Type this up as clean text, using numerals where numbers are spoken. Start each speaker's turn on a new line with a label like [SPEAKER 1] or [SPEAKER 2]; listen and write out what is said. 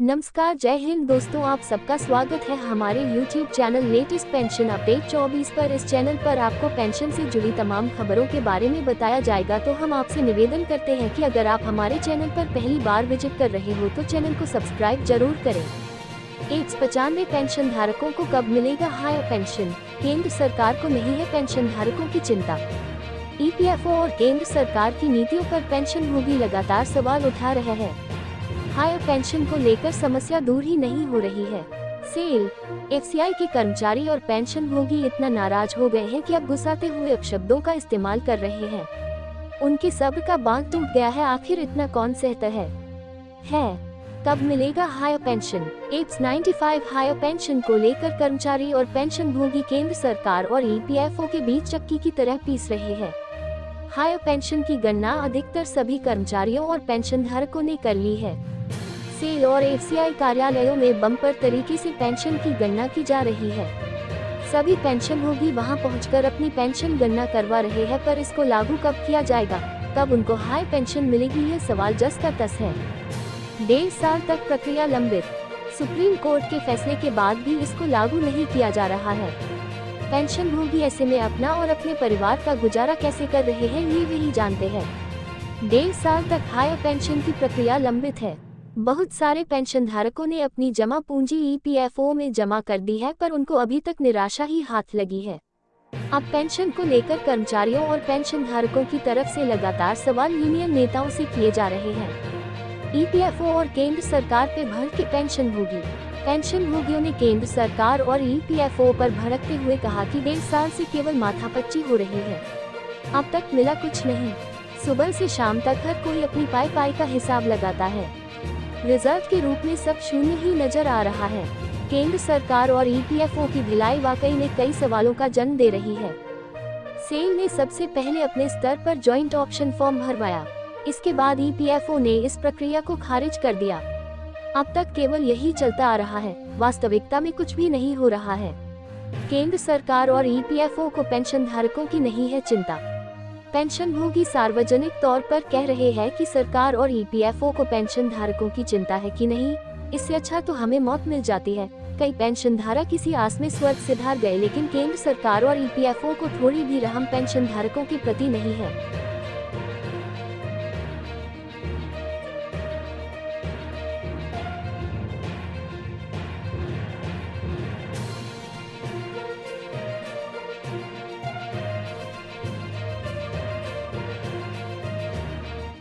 [SPEAKER 1] नमस्कार, जय हिंद दोस्तों, आप सबका स्वागत है हमारे YouTube channel latest pension update 24 पर। इस चैनल पर आपको पेंशन से जुड़ी तमाम खबरों के बारे में बताया जाएगा। तो हम आपसे निवेदन करते हैं कि अगर आप हमारे चैनल पर पहली बार विजिट कर रहे हो तो चैनल को सब्सक्राइब जरूर करें। 195 पेंशन धारकों को कब मिलेगा हायर पेंशन? केंद्र सरकार को नहीं है पेंशन धारकों की चिंता। EPFO और केंद्र सरकार की नीतियों पर पेंशनभोगी लगातार सवाल उठा रहे हैं। हायर पेंशन को लेकर समस्या दूर ही नहीं हो रही है। सेल, FCI के कर्मचारी और पेंशनभोगी इतना नाराज हो गए हैं कि अब गुस्साते हुए अपशब्दों का इस्तेमाल कर रहे हैं। उनके सब्र का बांध टूट गया है, आखिर इतना कौन सहता है? कब मिलेगा हायर पेंशन? 95 हायर पेंशन को लेकर कर्मचारी और पेंशनभोगी केंद्र सरकार और EPFO के बीच चक्की की तरह पीस रहे हैं। हायर पेंशन की गणना अधिकतर सभी कर्मचारियों और पेंशनधारकों ने कर ली है। सेल और FCI कार्यालयों में बम्पर तरीके से पेंशन की गणना की जा रही है। सभी पेंशनभोगी वहां पहुंचकर अपनी पेंशन गणना करवा रहे हैं, पर इसको लागू कब किया जाएगा, कब उनको हाई पेंशन मिलेगी, यह सवाल जस का तस है। 1.5 साल तक प्रक्रिया लंबित। सुप्रीम कोर्ट के फैसले के बाद भी इसको लागू नहीं किया जा रहा है। पेंशनभोगी ऐसे में अपना और अपने परिवार का गुजारा कैसे कर रहे हैं, ये वही जानते हैं। 1.5 साल तक हायर पेंशन की प्रक्रिया लंबित है। बहुत सारे पेंशन धारकों ने अपनी जमा पूंजी EPFO में जमा कर दी है, पर उनको अभी तक निराशा ही हाथ लगी है। अब पेंशन को लेकर कर्मचारियों और पेंशन धारकों की तरफ से लगातार सवाल यूनियन नेताओं से किए जा रहे हैं। EPFO और केंद्र सरकार पे भड़के पेंशनभोगियों ने केंद्र सरकार और EPFO पर भड़कते हुए कहा कि 1.5 साल से केवल माथापच्ची हो रही है, अब तक मिला कुछ नहीं। सुबह से शाम तक हर कोई अपनी पाई का हिसाब लगाता है। रिजल्ट के रूप में सब शून्य ही नजर आ रहा है। केंद्र सरकार और EPFO की ढिलाई वाकई में कई सवालों का जन्म दे रही है। सेल ने सबसे पहले अपने स्तर पर जॉइंट ऑप्शन फॉर्म भरवाया, इसके बाद EPFO ने इस प्रक्रिया को खारिज कर दिया। अब तक केवल यही चलता आ रहा है, वास्तविकता में कुछ भी नहीं हो रहा है। केंद्र सरकार और EPFO को पेंशन धारकों की नहीं है चिंता। पेंशनभोगी सार्वजनिक तौर पर कह रहे हैं कि सरकार और EPFO को पेंशन धारकों की चिंता है कि नहीं, इससे अच्छा तो हमें मौत मिल जाती है। कई पेंशन धारक किसी आस में स्वर्ग सिधार गए, लेकिन केंद्र सरकार और EPFO को थोड़ी भी रहम पेंशन धारकों के प्रति नहीं है।